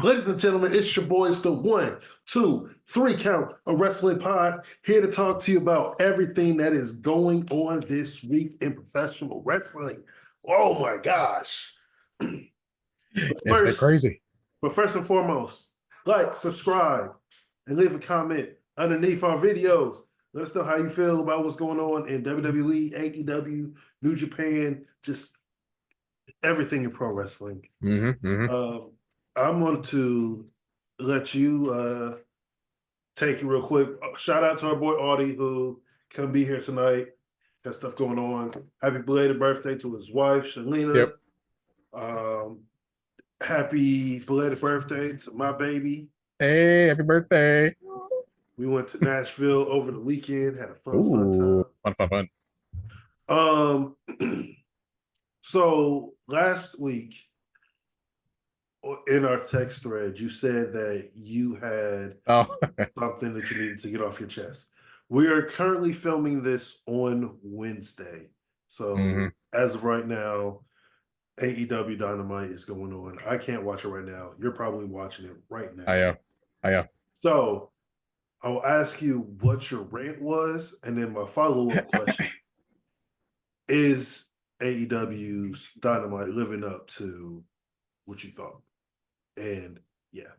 Ladies and gentlemen, it's your boys, the 1, 2, 3 count of Wrestling Pod, here to talk to you about everything that is going on this week in professional wrestling. Oh my gosh. It's been First, crazy. but first and foremost, like, subscribe, and leave a comment underneath our videos. Let us know how you feel about what's going on in WWE, AEW, New Japan, just everything in pro wrestling. Um, I'm going to let you take it real quick. Shout out to our boy Audie who can be here tonight. Got stuff going on. Happy belated birthday to his wife, Shalina. Yep. Um, happy belated birthday to my baby. Hey, happy birthday. We went to Nashville over the weekend, had a fun Ooh, time. fun. Um, so last week in our text thread, you said that you had Oh, something that you needed to get off your chest. We are currently filming this on Wednesday. So as of right now, AEW Dynamite is going on. I can't watch it right now. You're probably watching it right I now. am. I am. So I'll ask you what your rant was, and then my follow-up question is AEW's Dynamite living up to what you thought? And yeah.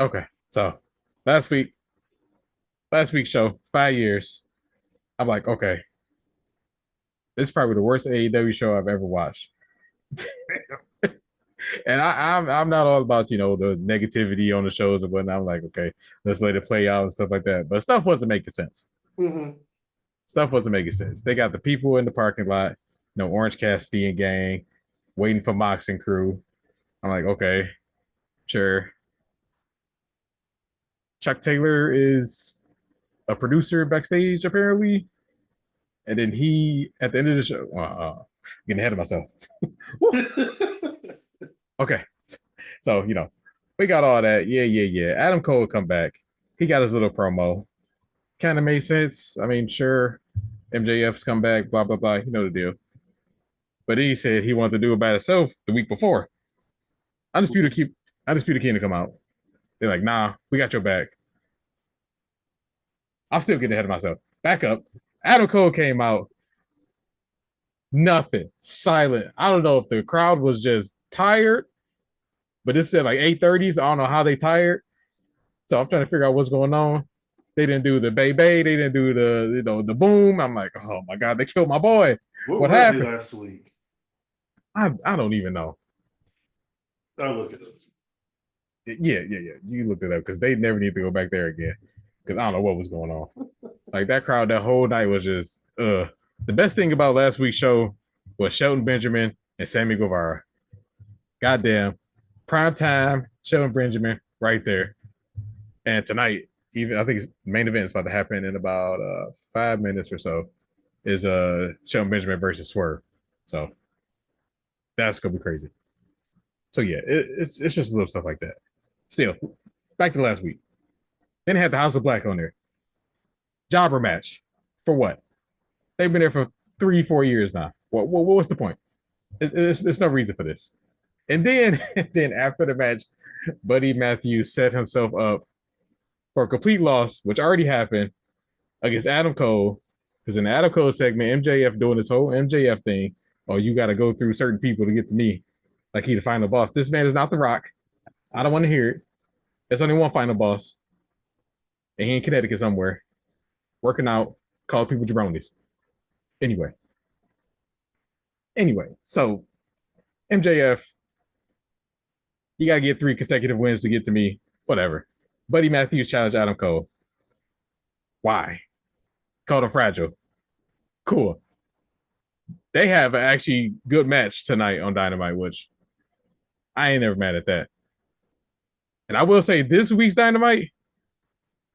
Okay. So last week, last week's show, 5 years. I'm like, okay, this is probably the worst AEW show I've ever watched. And I'm not all about the negativity on the shows and whatnot. I'm like, okay, let's let it play out and stuff like that. But stuff wasn't making sense. Mm-hmm. Stuff wasn't making sense. They got the people in the parking lot, Orange Cassidy and gang, waiting for Mox and crew. I'm like, okay, sure. Chuck Taylor is a producer backstage, apparently. And then he, at the end of the show, getting ahead of myself. Okay. So, we got all that. Yeah. Adam Cole come back. He got his little promo. Kind of made sense. I mean, sure, MJF's come back, blah, blah, blah. You know the deal. But then he said he wanted to do it by himself the week before. Undisputed keep Undisputed King to come out. They're like, nah, we got your back. I'm still getting ahead of myself. Back up. Adam Cole came out. Nothing. Silent. I don't know if the crowd was just tired, but it said like 8:30, so I don't know how they tired. So I'm trying to figure out what's going on. They didn't do the bay. They didn't do the boom. I'm like, oh my god, they killed my boy. What What were they happened? last week? I don't even know. I'll look at it. Yeah. You looked it up because they never need to go back there again. Because I don't know what was going on. Like that crowd, that whole night was just The best thing about last week's show was Shelton Benjamin and Sammy Guevara. Goddamn, prime time Shelton Benjamin right there. And tonight, even I think main event is about to happen in about 5 minutes or so. Is Shelton Benjamin versus Swerve. So that's gonna be crazy. So yeah, it's just little stuff like that. Still, back to last week. Then they had the House of Black on there. Jobber match. For what? They've been there for 3-4 years now. What's the point? There's no reason for this. And then, then after the match, Buddy Matthews set himself up for a complete loss, which already happened against Adam Cole. Because in the Adam Cole segment, MJF doing this whole MJF thing. Oh, you got to go through certain people to get to me. Like he the final boss. This man is not The Rock. I don't want to hear it. There's only one final boss. And he in Connecticut somewhere. Working out, call people jabronis. Anyway. So MJF, you gotta get 3 consecutive wins to get to me. Whatever. Buddy Matthews challenged Adam Cole. Why? Called him fragile. Cool. They have an actually good match tonight on Dynamite, which I ain't never mad at that. And I will say this week's Dynamite,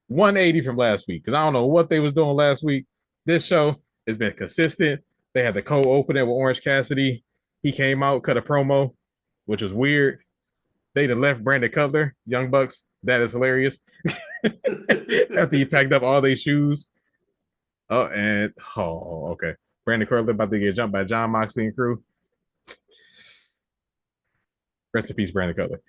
180 from last week, because I don't know what they was doing last week. This show has been consistent. They had the co-opening with Orange Cassidy. He came out, cut a promo, which was weird. They done left Brandon Cutler, Young Bucks. That is hilarious. After he packed up all their shoes. Okay. Brandon Cutler about to get jumped by John Moxley and crew. Rest in peace, Brandon Cutler.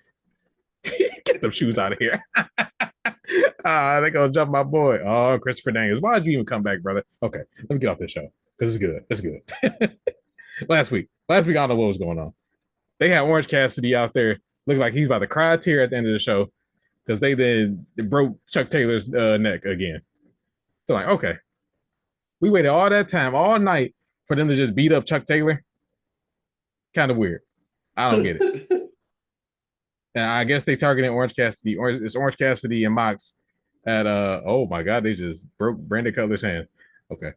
Get them shoes out of here. They gonna jump my boy. Oh, Christopher Daniels. Why'd you even come back, brother? Okay, let me get off this show because it's good. It's good. Last week, I don't know what was going on. They had Orange Cassidy out there, looked like he's about to cry a tear at the end of the show because they then broke Chuck Taylor's neck again. So like, okay, we waited all that time, all night, for them to just beat up Chuck Taylor. Kind of weird. I don't get it. And I guess they targeted Orange Cassidy. It's Orange Cassidy and Mox at oh my god, they just broke Brandon Cutler's hand. Okay.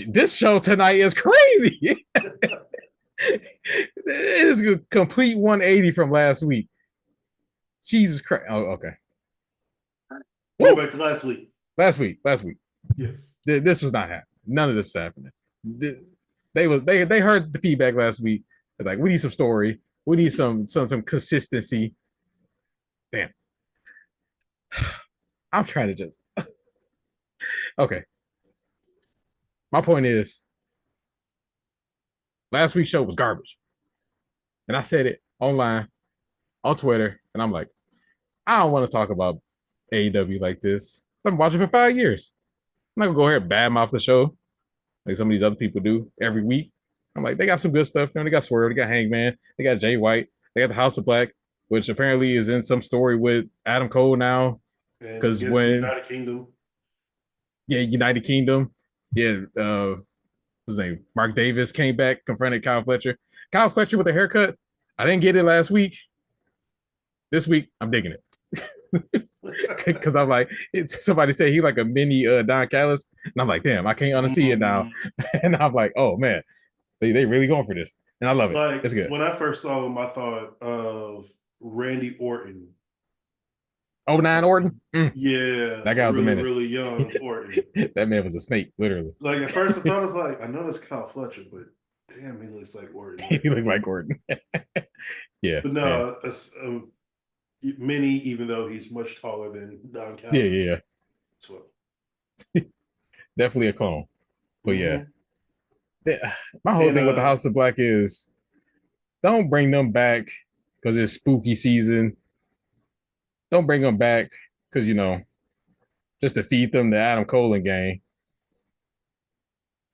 This show tonight is crazy. It is a complete 180 from last week. Jesus Christ. Oh, okay. Go back to last week. Last week. Yes. This was not happening. None of this is happening. They heard the feedback last week. They're like, we need some story. We need some consistency. Damn. I'm trying to just okay. My point is last week's show was garbage. And I said it online, on Twitter, and I'm like, I don't want to talk about AEW like this. I've been watching for 5 years. I'm not gonna go here and badmouth the show like some of these other people do every week. I'm like, they got some good stuff. You know, they got Swerve, they got Hangman, they got Jay White, they got the House of Black, which apparently is in some story with Adam Cole now. Because when United Kingdom, United Kingdom, what's his name? Mark Davis came back, confronted Kyle Fletcher. Kyle Fletcher with a haircut. I didn't get it last week. This week, I'm digging it. Because I'm like, somebody said he like a mini Don Callis. And I'm like, damn, I can't unsee it now. And I'm like, oh man, they really going for this. And I love it. Like, it's good. When I first saw him, I thought of Randy Orton. 09 Orton? Yeah. That guy was really, a menace. really young Orton. That man was a snake, literally. Like at first I thought, I was like, I know that's Kyle Fletcher, but damn, he looks like Orton. He looked like Orton. Yeah. But no, it's mini, even though he's much taller than Don Callis. Yeah. So. Definitely a clone. But yeah. My whole thing with the House of Black is don't bring them back because it's spooky season. Don't bring them back because, just to feed them the Adam Cole gang.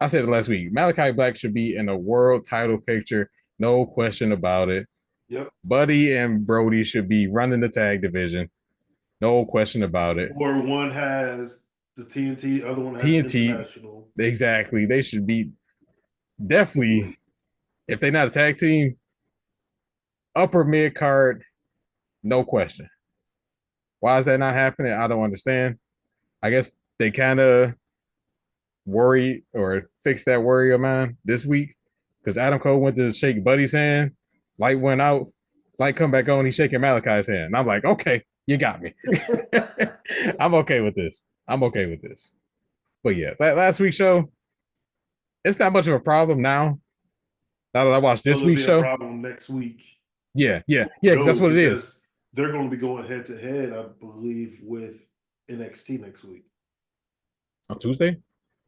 I said it last week. Malachi Black should be in a world title picture. No question about it. Yep. Buddy and Brody should be running the tag division. No question about it. Or one has the TNT, other one has international. Exactly. They should be definitely, if they're not a tag team, upper mid card, no question. Why is that not happening? I don't understand. I guess they kind of worry or fix that worry of mine this week because Adam Cole went to shake Buddy's hand. Light went out. Light come back on. He's shaking Malachi's hand. And I'm like, okay, you got me. I'm okay with this. But yeah, that last week's show, it's not much of a problem now. Now that I watched this week's show. Problem next week. Yeah, because that's what it is. They're going to be going head to head, I believe, with NXT next week. On Tuesday?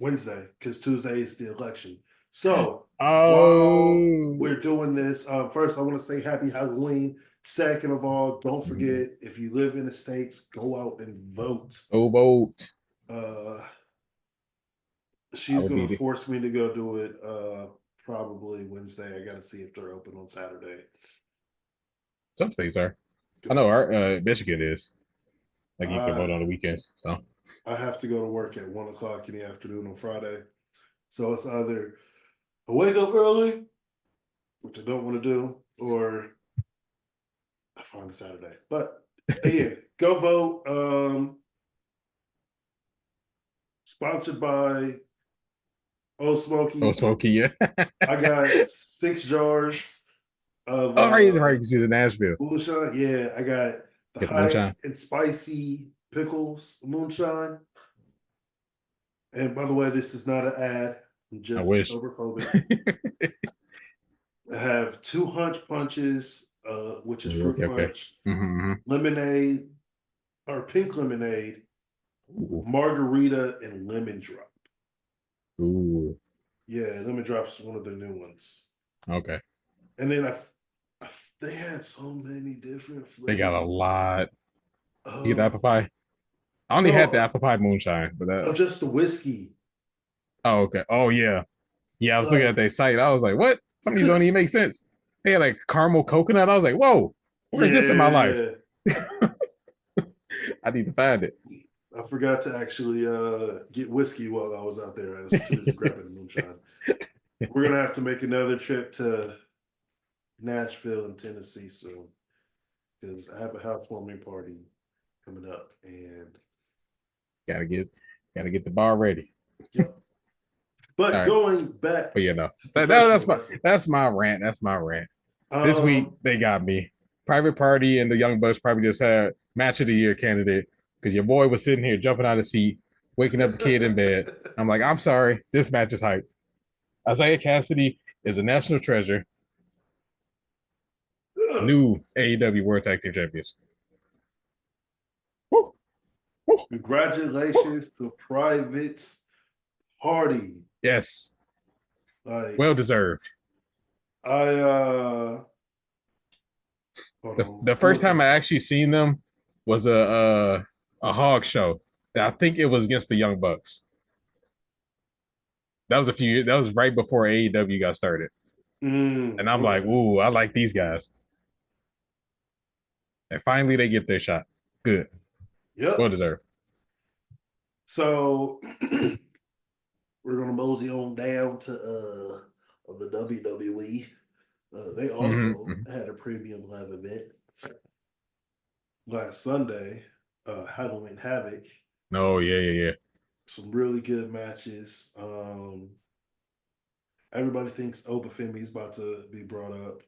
Wednesday, because Tuesday is the election. So, while we're doing this, first I want to say happy Halloween. Second of all, don't forget, if you live in the States, go out and vote. Go vote. She's going to force me to go do it probably Wednesday. I got to see if they're open on Saturday. Some states are. I know our Michigan is. Like you can vote on the weekends. So I have to go to work at 1:00 in the afternoon on Friday. So it's either I wake up early, which I don't want to do, or I find a Saturday. But again, go vote. Sponsored by Old Smoky. Old Smoky, yeah. I got 6 jars of right, you can see the Nashville. Moonshine. Yeah, I got the hot and spicy pickles moonshine. And by the way, this is not an ad. I'm just sober-phobic. I have 2 hunch punches, which is fruit punch, lemonade, or pink lemonade, margarita, and lemon drop. Ooh. Yeah, lemon drop's one of the new ones. Okay. And then they had so many different flavors. They got a lot. You get the apple pie. I only had the No, apple pie moonshine, but that. of just the whiskey. Oh, okay. Oh yeah, yeah. I was looking Like, at their site. I was like, what? Some of these don't even make sense. They had like caramel coconut. I was like, whoa, where's this in my life? yeah, I need to find it. I forgot to actually get whiskey while I was out there. I was too busy grabbing the moonshine. We're gonna have to make another trip to Nashville and Tennessee soon because I have a housewarming party coming up, and gotta get, gotta get the bar ready. yeah. All But right, going back but you know, to professional wrestling, that's my rant. That's my rant. This week um, they got me. Private Party and the Young Bucks probably just had match of the year candidate because your boy was sitting here jumping out of the seat, waking up the kid in bed. I'm like, I'm sorry, this match is hype. Isaiah Cassidy is a national treasure. New AEW World Tag Team Champions. Woo, woo, woo. congratulations to Private Party. Yes, Like well deserved. I hold on, The I'm first looking. time I actually seen them was a hog show. I think it was against the Young Bucks. That was a few. That was right before AEW got started, and I'm like, Okay. ooh, I like these guys. And finally, they get their shot. Good, well Yep. deserved. So we're gonna mosey on down to the WWE. They also Mm-hmm. had a premium live event last Sunday, Halloween Havoc. Oh yeah, yeah, yeah. Some really good matches. Everybody thinks Obafemi is about to be brought up.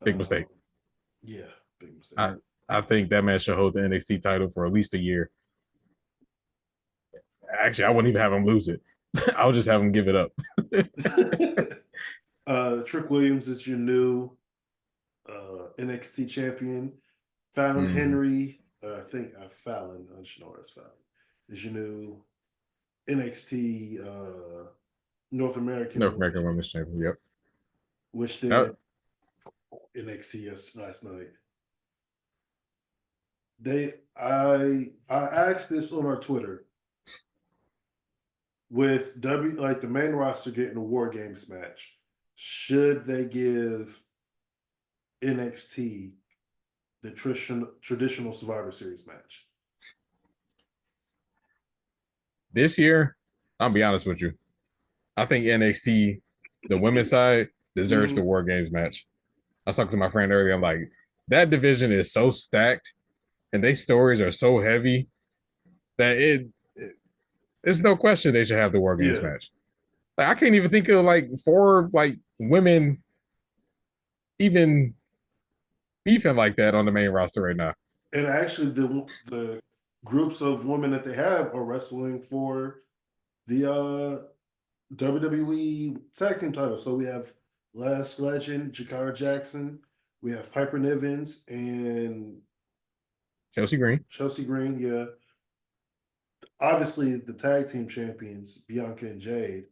Big mistake. Um, yeah, big mistake. I I think that man should hold the NXT title for at least a year. Actually, I wouldn't even have him lose it. I'll just have him give it up. Trick Williams is your new NXT champion. Fallon Mm. Henry, I think Fallon, I just know her as Fallon, is your new NXT North American North Women's American Champion, Women's Champion. Yep. which That, did NXT last night. I asked this on our Twitter with like the main roster getting a War Games match. Should they give NXT the traditional Survivor Series match? this year, I'll be honest with you. I think NXT, the women's side, deserves the Mm-hmm. War Games match. I was talking to my friend earlier. I'm like, that division is so stacked and they stories are so heavy that it's no question they should have the War Games Yeah, match. Like I can't even think of like four like women even beefing like that on the main roster right now. and actually the groups of women that they have are wrestling for the WWE tag team title. So we have Last Legend, Jakara Jackson, we have Piper Nivens and Chelsea Green, Chelsea Green. Yeah, obviously the tag team champions Bianca and Jade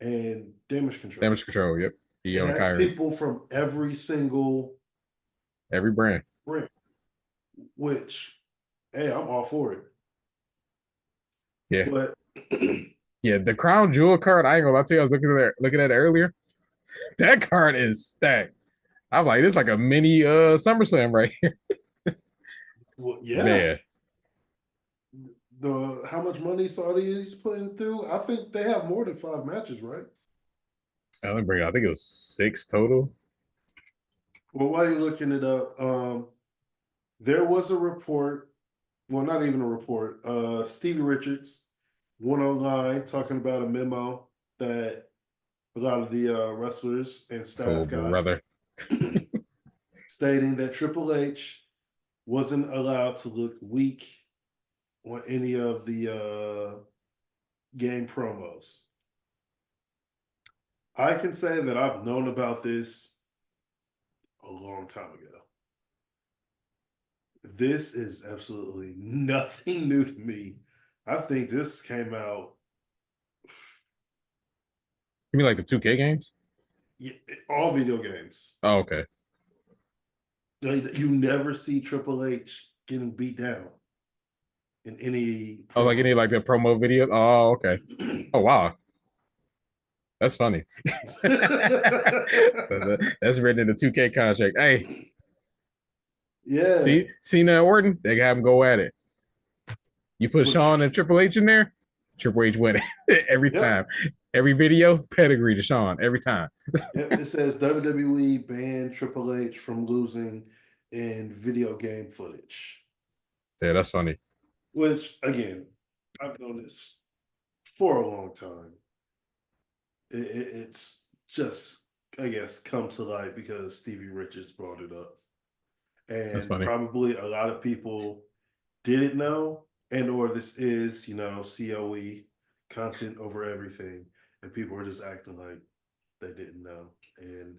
and Damage Control, Damage Control, yep. and Io and that's Kyrie, people from every single every brand. brand. Which, hey, I'm all for it. Yeah. But Yeah, the Crown Jewel card, I ain't gonna lie to you. I was looking at it earlier. That card is stacked. I'm like, this is like a mini SummerSlam right here. well, yeah, Man, the how much money Saudi is putting through, I think they have more than 5 matches, right? let me bring it. I think it was 6 total. Well, while you're looking it up, there was a report, well, not even a report. Stevie Richards went online talking about a memo that a lot of the wrestlers and Oh staff got, brother. stating that Triple H wasn't allowed to look weak on any of the game promos. I can say that I've known about this a long time ago. This is absolutely nothing new to me. I think this came out, You mean like the 2K games? yeah, all video games. Oh, okay. Like, you never see Triple H getting beat down in any Oh, like any like the promo video. Oh, okay. Oh wow, that's funny. That's written in the 2K contract. Hey, Yeah. see Cena and Orton, they have him go at it. You put Shawn Which, and Triple H in there, Triple H winning every yep. time. Every video, pedigree to Shawn every time. Yep. It says WWE banned Triple H from losing in video game footage. Yeah, that's funny. Which, again, I've known this for a long time. It's just, I guess, come to light because Stevie Richards brought it up. That's And funny. probably a lot of people didn't know, and or this is, COE, content over everything, and people are just acting like they didn't know. And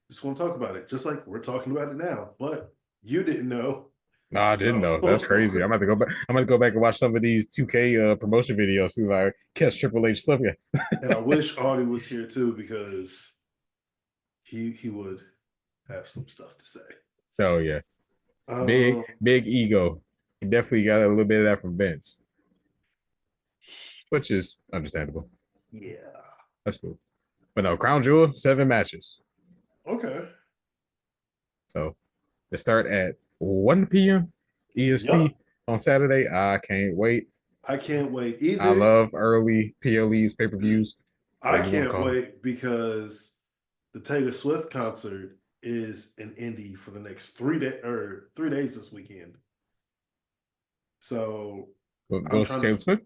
just want to talk about it, just like we're talking about it now. But you didn't know. No, I didn't know. That's crazy. So I'm going to go back. I'm going to go back and watch some of these 2K promotion videos. See if I catch Triple H slipping. and I wish Audie was here too, because he would have some stuff to say. Oh yeah, big Um, big ego. He definitely got a little bit of that from Vince, which is understandable. yeah. That's cool. But no, Crown Jewel, 7 matches. Okay. So they start at 1 p.m. Yep. EST on Saturday. I can't wait. I can't wait I either. love early PLEs, pay-per-views, I whatever you want to can't call them. wait because the Taylor Swift concert is in Indy for the next 3 days this weekend. So I'm Go see trying to, Taylor Swift?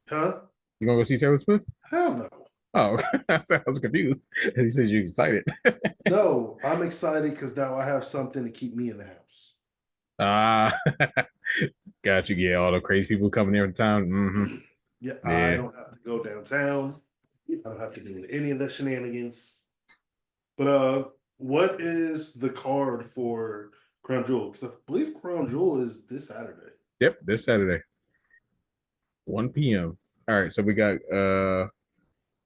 huh? You gonna go see Taylor Swift? Hell no. Oh, I was confused. He said you're excited. No, I'm excited because now I have something to keep me in the house. Ah, got you. Yeah, all the crazy people coming here in town. Yeah, I Yeah. don't have to go downtown. I don't have to do any of the shenanigans. But what is the card for Crown Jewel? Because I believe Crown Jewel is this Saturday. Yep, this Saturday, 1 p.m. All right, so we got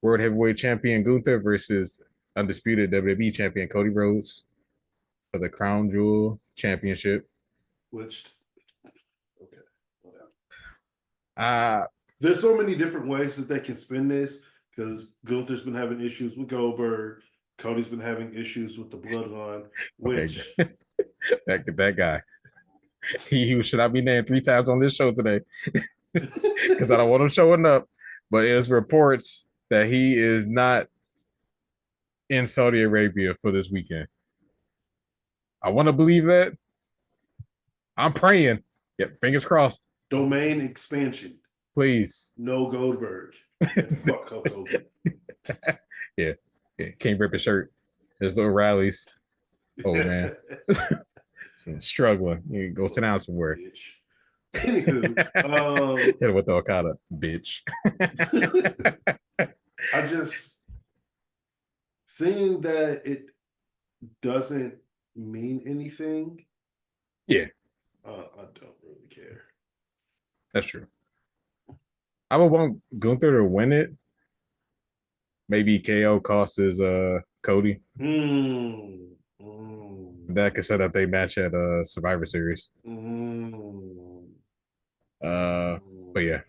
World Heavyweight Champion Gunther versus undisputed WWE Champion Cody Rhodes for the Crown Jewel Championship. Which, okay, whatever. Uh There's so many different ways that they can spin this, because Gunther's been having issues with Goldberg. Cody's been having issues with the bloodline, okay, which that guy. He should not be named 3 times on this show today because I don't want him showing up. But it's reports that he is not in Saudi Arabia for this weekend. I want to believe that. I'm praying. Yep, fingers crossed. domain expansion. Please. No Goldberg. And fuck Hulk Hogan. Yeah. Can't rip his shirt. His little rallies. Oh man. Struggling. You go sit down somewhere. Bitch. Anywho, Hit him with the Okada, bitch. I just seeing that it doesn't mean anything. Yeah, I don't really care. that's true. I would want Gunther to win it. Maybe KO costs his Cody. That could set up a match at Survivor Series. But yeah,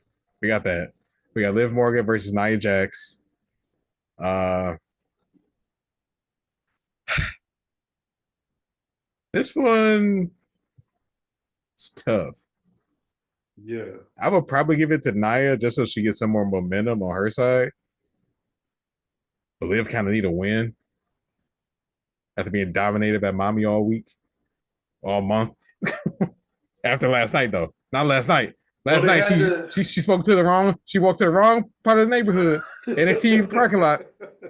we got that. We got Liv Morgan versus Nia Jax. This one is tough. Yeah. I would probably give it to Nia just so she gets some more momentum on her side. But Liv kind of need a win after being dominated by Mommy all week, all month. After last night, though, not last night. Well, Last they night had to... she spoke to the wrong. She walked to the wrong part of the neighborhood. NXT parking lot.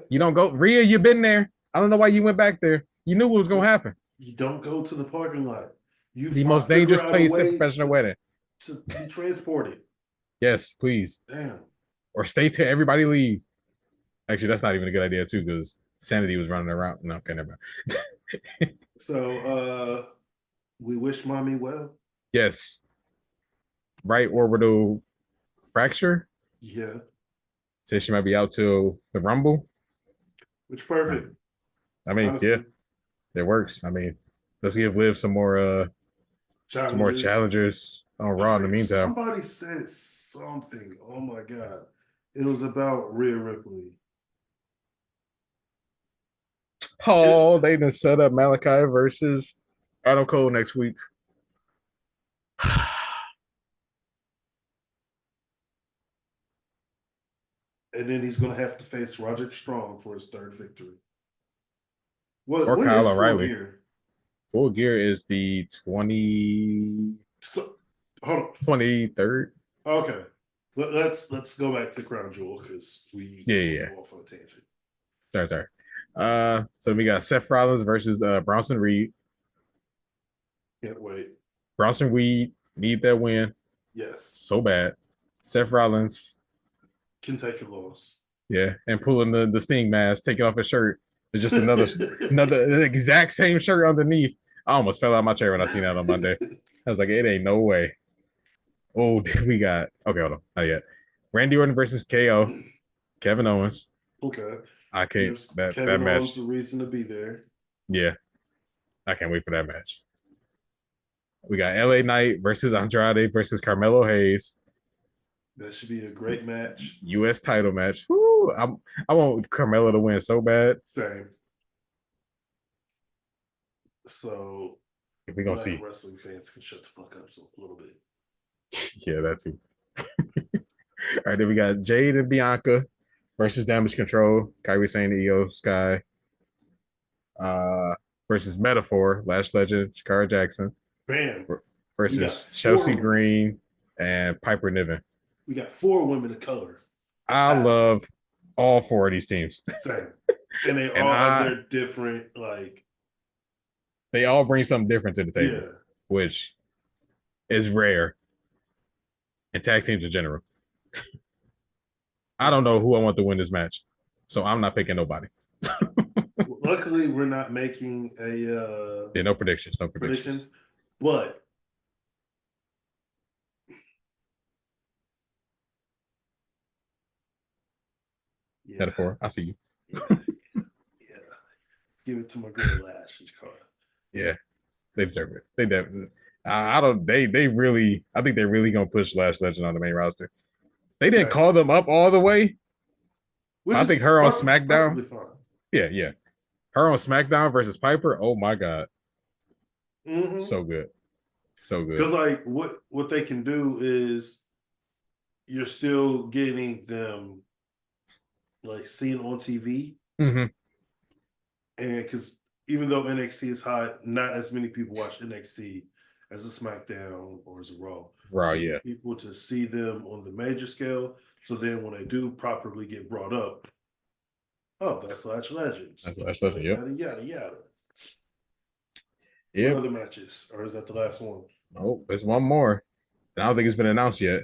You don't go, Rhea. You've been there. I don't know why you went back there. You knew what was gonna happen. You don't go to the parking lot. You The most figure dangerous out a place in way professional wedding. to be transported. Yes, please. Damn. Or stay till everybody leave. Actually, that's not even a good idea too, because Sanity was running around. No, okay, never mind. So we wish mommy well. Yes. Right orbital fracture. Yeah. Says she might be out till the Rumble. Which perfect. I mean, honestly. yeah, it works. I mean, let's give Liv some more some more Challengers. challengers on Raw in the meantime. Somebody said something. Oh my god. It was about Rhea Ripley. Oh, they done set up Malachi versus Adam Cole next week. And then he's gonna have to face Roderick Strong for his third victory. Well, Or when Kyle is Full O'Reilly. Gear? Full Gear is the 20... So, hold on. 23rd. Okay. Let's go back to Crown Jewel because we go off on a tangent. Sorry. So we got Seth Rollins versus Bronson Reed. Can't wait. Bronson Reed need that win. Yes. So bad. Seth Rollins can take a loss. Yeah, and pulling the Sting mask, taking off his shirt. It's just another the exact same shirt underneath. I almost fell out of my chair when I seen that on Monday. I was like, it ain't no way. Oh, we got hold on, not yet. Randy Orton versus KO, Kevin Owens. Okay. I can't Gives that Kevin match. Owens a reason to be there. Yeah, I can't wait for that match. We got LA Knight versus Andrade versus Carmelo Hayes. That should be a great match. U.S. title match. Woo, I want Carmelo to win so bad. Same. So we're gonna see. Wrestling fans can shut the fuck up a little bit. Yeah, that too. All right, then we got Jade and Bianca versus Damage Control, Kyrie Sane, Io Sky, versus Metaphor, Lash Legend, Shakara Jackson. Bam. Versus Chelsea Green and Piper Niven. We got 4 women of color. I love all 4 of these teams. Same. And they all have their different, like... They all bring something different to the table. Yeah. Which is rare in tag teams in general. I don't know who I want to win this match. So I'm not picking nobody. Luckily, we're not making a... yeah, no predictions. No predictions. But... Yeah. Metaphor, I see you. Yeah. Give it to my girl Lash. Yeah, they deserve it. They definitely. I don't. They really. I think they're really gonna push Lash Legend on the main roster. They didn't call them up all the way. I think her on SmackDown. Yeah. Her on SmackDown versus Piper. Oh my god. Mm-hmm. So good. Because like what they can do is you're still getting them like seen on TV. Mm-hmm. And because even though NXT is hot, not as many people watch NXT as a SmackDown or as a Raw. Raw, so yeah. People to see them on the major scale. So then when they do properly get brought up, oh, that's Lash Legends. That's Lash Legend, yep. Yada, yada. Yep. What other matches? Or is that the last one? Oh, there's one more. I don't think it's been announced yet.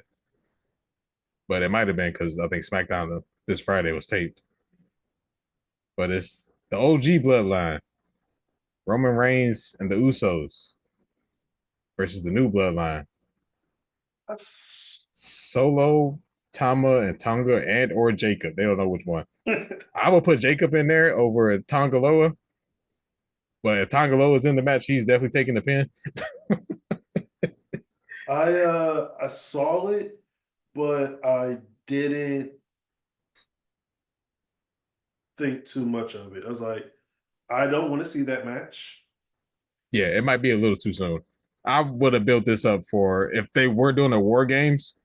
But it might have been because I think SmackDown this Friday was taped. But it's the OG bloodline. Roman Reigns and the Usos versus the new bloodline. Solo, Tama, and Tonga, and or Jacob. They don't know which one. I will put Jacob in there over Tonga Loa. But if Tonga Loa is in the match, he's definitely taking the pin. I saw it, but I didn't think too much of it. I was like, I don't want to see that match. Yeah, it might be a little too soon. I would have built this up for if they were doing a War Games.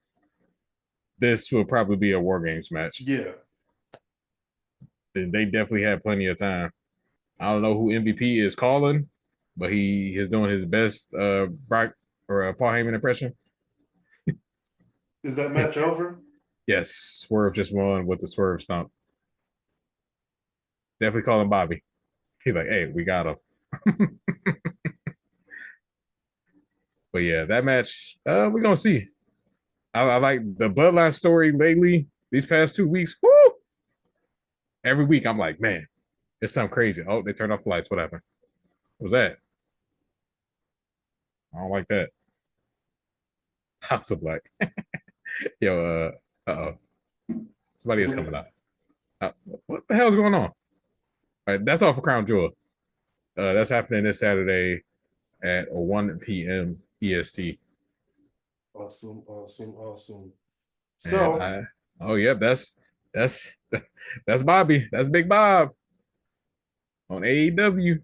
This would probably be a War Games match. Yeah. Then they definitely had plenty of time. I don't know who MVP is calling, but he is doing his best Brock or Paul Heyman impression. Is that match over? Yes, Swerve just won with the Swerve stomp. Definitely calling Bobby. He's like, hey, we got him. But yeah, that match, we're gonna see. I like the Bloodline story lately, these past 2 weeks. Woo! Every week I'm like, man, it's something crazy. Oh, they turned off the lights. What happened? What was that? I don't like that. House of Black. Yo, uh-oh. Somebody is coming out. What the hell is going on? All right, that's all for Crown Jewel. That's happening this Saturday at 1 p.m. EST. Awesome, awesome, awesome. And So, oh yep, that's that's Bobby. That's Big Bob on AEW.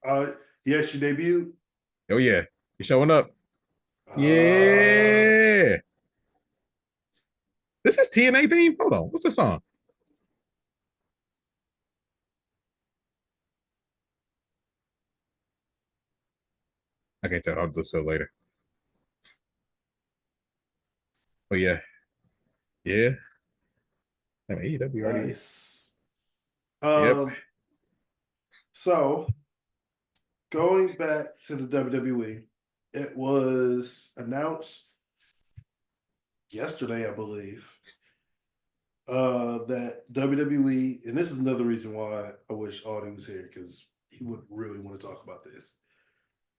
uh, yeah, she debuted. Oh yeah, he's showing up. Uh, Yeah. This is TNA theme. Hold on. What's this song? I can't tell. I'll just go later. Oh yeah. Yeah. Damn, AEW already. nice. Yep. So going back to the WWE, it was announced yesterday, I believe, that WWE, and this is another reason why I wish Audie was here because he would really want to talk about this.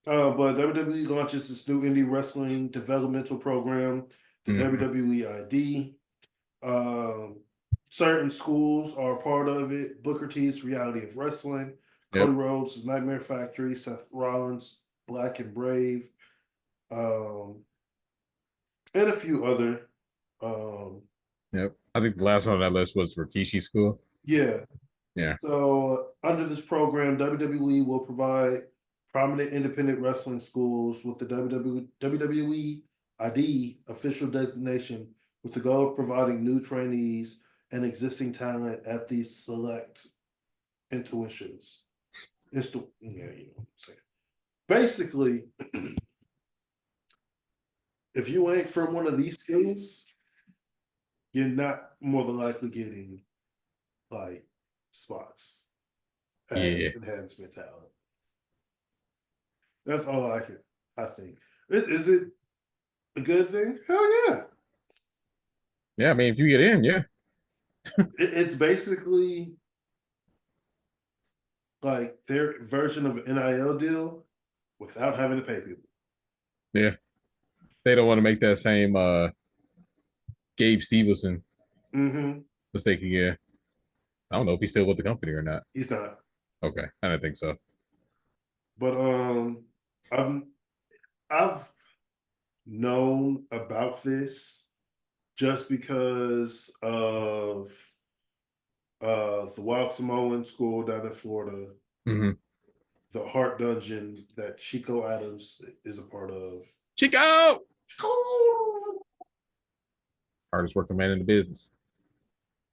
But WWE launches this new indie wrestling developmental program, the Mm-hmm. WWE ID. Um, certain schools are a part of it. Booker T's Reality of Wrestling, Cody Yep. Rhodes' Nightmare Factory, Seth Rollins' Black and Brave, um, and a few other. Um, Yep. I think the last one on that list was Rikishi School. yeah. Yeah. So under this program, WWE will provide prominent independent wrestling schools with the WWE ID official designation with the goal of providing new trainees and existing talent at these select intuitions. It's the yeah, you know what I'm saying. Basically, if you ain't from one of these schools, you're not more than likely getting like spots Yeah. as enhancement talent. That's all I think. Is it a good thing? Hell yeah. Yeah. I mean, if you get in, yeah. It's basically like their version of an NIL deal without having to pay people. Yeah. They don't want to make that same Gabe Stevenson Mm-hmm. mistake again. I don't know if he's still with the company or not. He's not. Okay. I don't think so. But I've I've known about this just because of the Wild Samoan school down in Florida, Mm-hmm. the Heart Dungeon that Chico Adams is a part of. Chico! Hardest working man in the business.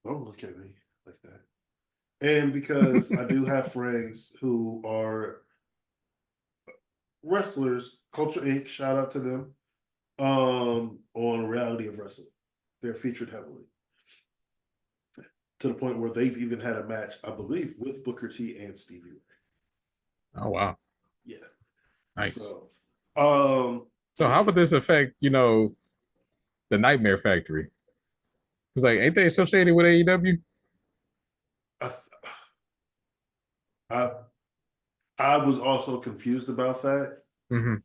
Don't look at me like that. And because I do have friends who are wrestlers, Culture Inc., shout out to them, on Reality of Wrestling. They're featured heavily to the point where they've even had a match, I believe, with Booker T and Stevie Ray. Oh wow. Yeah. Nice. So, um, So how would this affect, the Nightmare Factory? Because like, ain't they associated with AEW? I, I, I was also confused about that, Mm-hmm.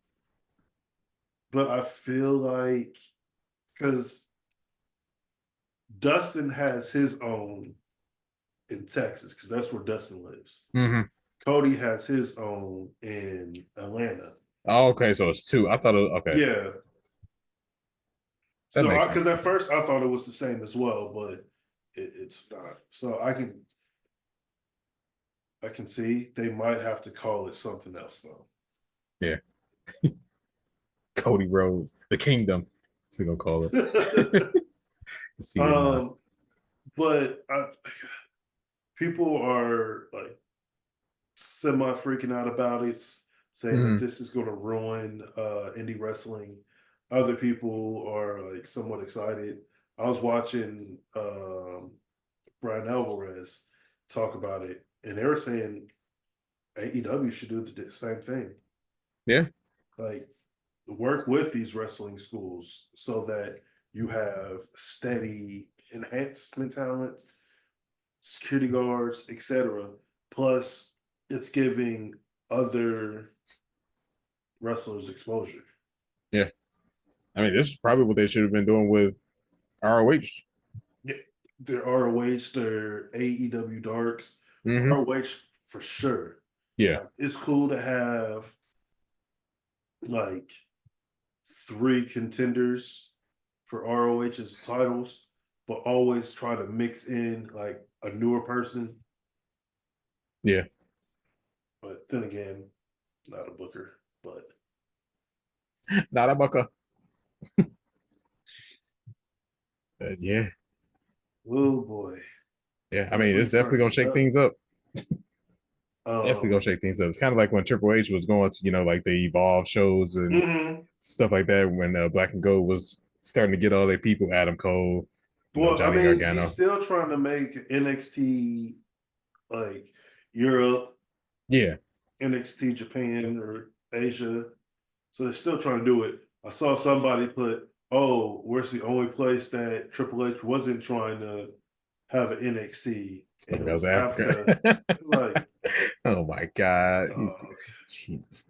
but I feel like because Dustin has his own in Texas, because that's where Dustin lives. Mm-hmm. Cody has his own in Atlanta. Oh, okay, so it's two. I thought it was okay. Yeah. That So, makes because sense. at first I thought it was the same as well, but it's not. So I can see they might have to call it something else though. Yeah. Cody Rhodes, the Kingdom. What's he gonna call it? See it now. um, but people are like semi freaking out about it, saying that Mm-hmm. this is going to ruin indie wrestling. Other people are like somewhat excited. I was watching Brian Alvarez talk about it, and they were saying AEW should do the same thing. Yeah. Like work with these wrestling schools so that you have steady enhancement talent, security guards, etc. Plus, it's giving other wrestlers exposure. Yeah. I mean, this is probably what they should have been doing with ROH. Yeah, there are ROH, there AEW Darks, Mm-hmm. ROH for sure. Yeah. Like, it's cool to have like 3 contenders for ROH's titles, but always try to mix in like a newer person. Yeah. But then again, not a booker, but Not a bucker. Yeah. oh boy. Yeah. I mean, Wrestling it's definitely gonna turned shake up. things up. Definitely gonna Um, shake things up. It's kind of like when Triple H was going to, like the Evolve shows and mhm. stuff like that when Black and Gold was starting to get all their people, Adam Cole, Well, I Johnny mean, he's Gargano. still trying to make NXT like Europe, Yeah. NXT Japan, or Asia. So they're still trying to do it. I saw somebody put, "Oh, where's the only place that Triple H wasn't trying to have an NXT?" And Like it that was was Africa. Africa. It's like, Oh my God. He's uh, jeez.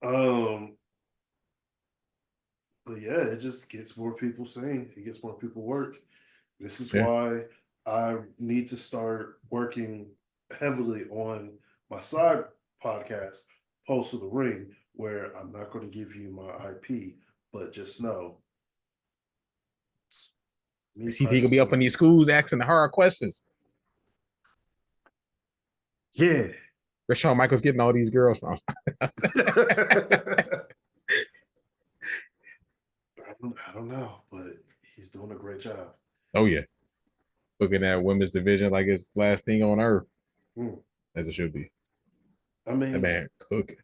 um, but yeah, it just gets more people saying, it gets more people work. This is Yeah. why I need to start working heavily on my side podcast, Pulse of the Ring, where I'm not going to give you my IP, but just know it's me CT gonna be up in practicing. these schools asking the hard questions. Yeah. Where Shawn Michaels getting all these girls from? I don't know, but he's doing a great job. Oh yeah. Looking at women's division like it's last thing on earth, Hmm. as it should be. I That mean, man cooking.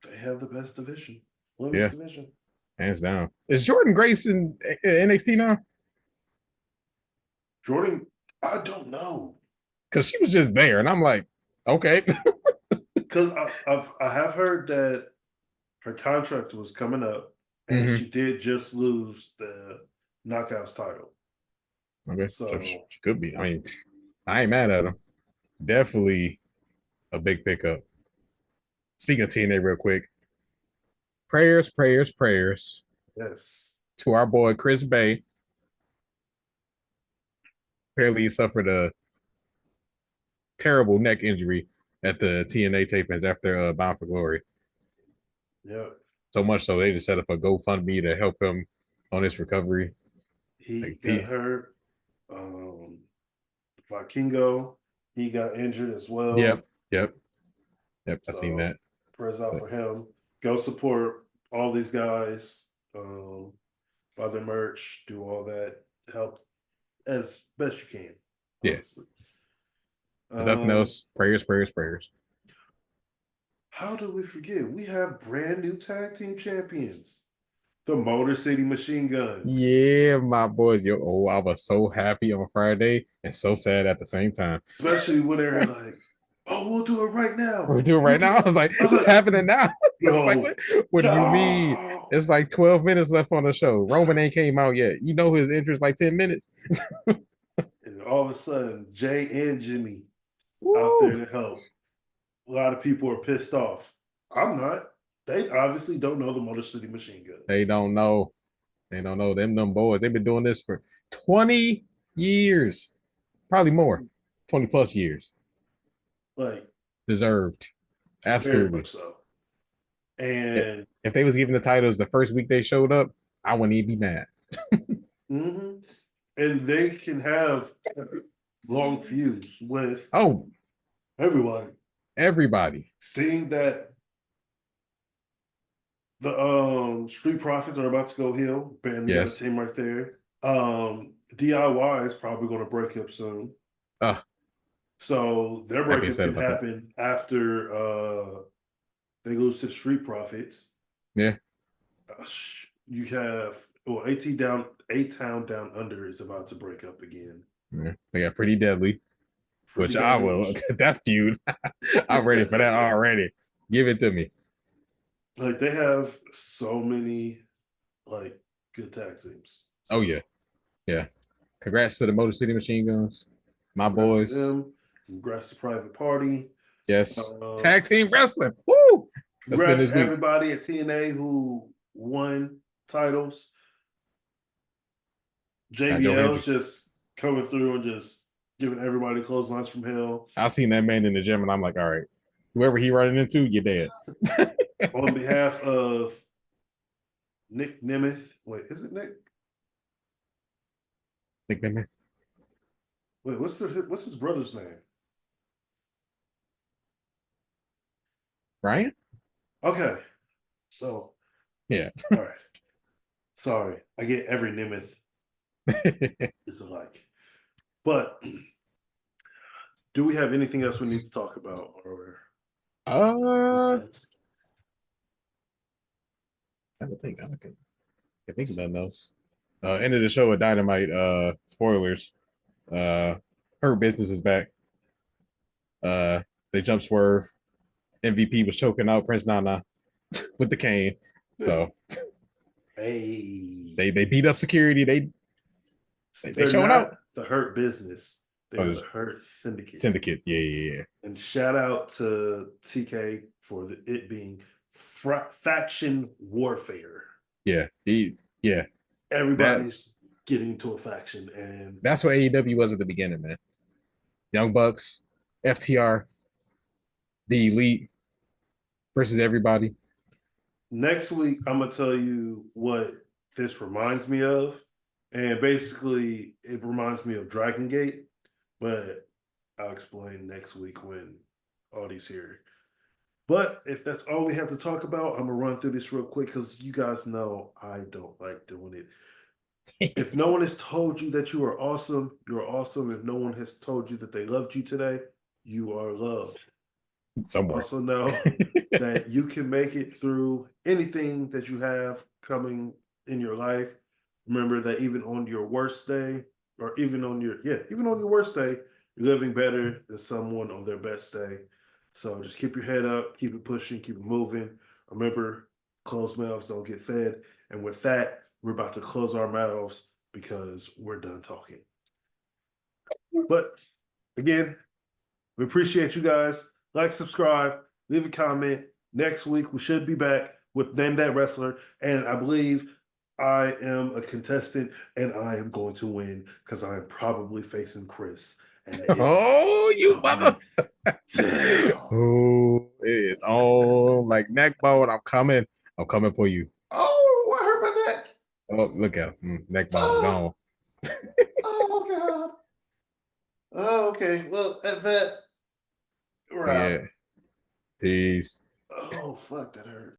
they have the best division, women's Yeah, division. hands down. Is Jordan Grace in NXT now? Jordan, I don't know. Because she was just there, and I'm like, okay. Because I have heard that her contract was coming up, and Hmm. she did just lose the Knockouts title. Okay, so So she could be. I mean, I ain't mad at him. Definitely a big pickup. Speaking of TNA, real quick, prayers, prayers, prayers yes, to our boy Chris Bay. Apparently, he suffered a terrible neck injury at the TNA tapings after Bound for Glory. yeah, So much so they just set up a GoFundMe to help him on his recovery. he Like got he, hurt. Um, Vikingo, he got injured as well. yep, yep, yep. I seen So that. prayers out So, for him. Go support all these guys. Buy their merch, do all that, help as best you can. yeah. Honestly. But nothing Um, else. Prayers, prayers, prayers. how do we forget? We have brand new tag team champions, the Motor City Machine Guns. Yeah, my boys. Yo, oh, I was so happy on Friday and so sad at the same time. Especially when they're like, "Oh, we'll do it right now. We're doing We'll right do now. I it." was like, I was it's like, happening now. It's like, "No, what do you mean? no!" It's like 12 minutes left on the show. Roman ain't came out yet. You know his entrance like 10 minutes. And all of a sudden, Jay and Jimmy out there Woo! to help. A lot of people are pissed off. I'm not. They obviously don't know the Motor City Machine They Guns. don't know. They don't know. Them boys. They've been doing this for 20 years. Probably more. 20 plus years. Like, Deserved. very much Absolutely. so. And If they was given the titles the first week they showed up, I wouldn't even be mad. mhm. And they can have long feuds with Oh, everybody. everybody. Seeing that the Street Profits are about to go heel, bam, you got a Yes. team right there. DIY is probably going to break up soon. Oh, So their happy and breakup sad can about that. happen after they lose to the Street Profits. Yeah. You have well, A Town Down Under is about to break up again. Yeah. They got pretty deadly, Pretty which I deadly. will. That feud, I'm ready for that already. Give it to me. Like they have so many like good tag teams. Oh, So yeah. Yeah. Congrats to the Motor City Machine Guns. My congrats to boys. them. Congrats to Private Party. Yes. Um, Tag team wrestling. Woo! Let's spend congrats this to week. everybody at TNA who won titles. Joe JBL's Hendry. just coming through and just giving everybody clotheslines from hell. I seen that man in the gym and I'm like, all right, whoever he running into, you're dead. On behalf of Nick Nemeth. Wait, is it Nick? Nick Nemeth. Wait, what's his brother's name? Ryan? Okay, so Yeah. all right. Sorry, I get every Nemeth is alike. But do we have anything else we need to talk about? Or I don't think I think of nothing else. End of the show with Dynamite. Spoilers. Her business is back. They jump swerve. MVP was choking out Prince Nana with the cane. So hey, they beat up security. They they're showing out. not the Hurt Business. Oh, They're the Hurt Syndicate. Syndicate. Yeah. And shout out to TK for it being faction warfare. Yeah. Yeah. Everybody's getting into a faction, and That's what AEW was at the beginning, man. Young Bucks, FTR, the Elite versus everybody. next week I'm gonna tell you what this reminds me of, and basically it reminds me of Dragon Gate, but I'll explain next week when Audie's here. But if that's all we have to talk about, I'm gonna run through this real quick because you guys know I don't like doing it. If no one has told you that you are awesome, you're awesome. If no one has told you that they loved you today, you are loved. Somewhere. Also know that you can make it through anything that you have coming in your life. Remember that even on your worst day, or even on your worst day, you're living better than someone on their best day. So just keep your head up, keep it pushing, keep it moving. Remember, closed mouths don't get fed. And with that, we're about to close our mouths because we're done talking. But again, we appreciate you guys. Like, subscribe, leave a comment. Next week, we should be back with Name That Wrestler. And I believe I am a contestant and I am going to win because I am probably facing Chris. And Oh, you mother. damn. Oh, it is all like neck bone. I'm coming. I'm coming for you. Oh, I hurt my neck. Oh, look out. Neck bone gone. Oh, God. Oh, okay. Well, at that, we're out. Yeah. Peace. Oh, fuck, that hurt.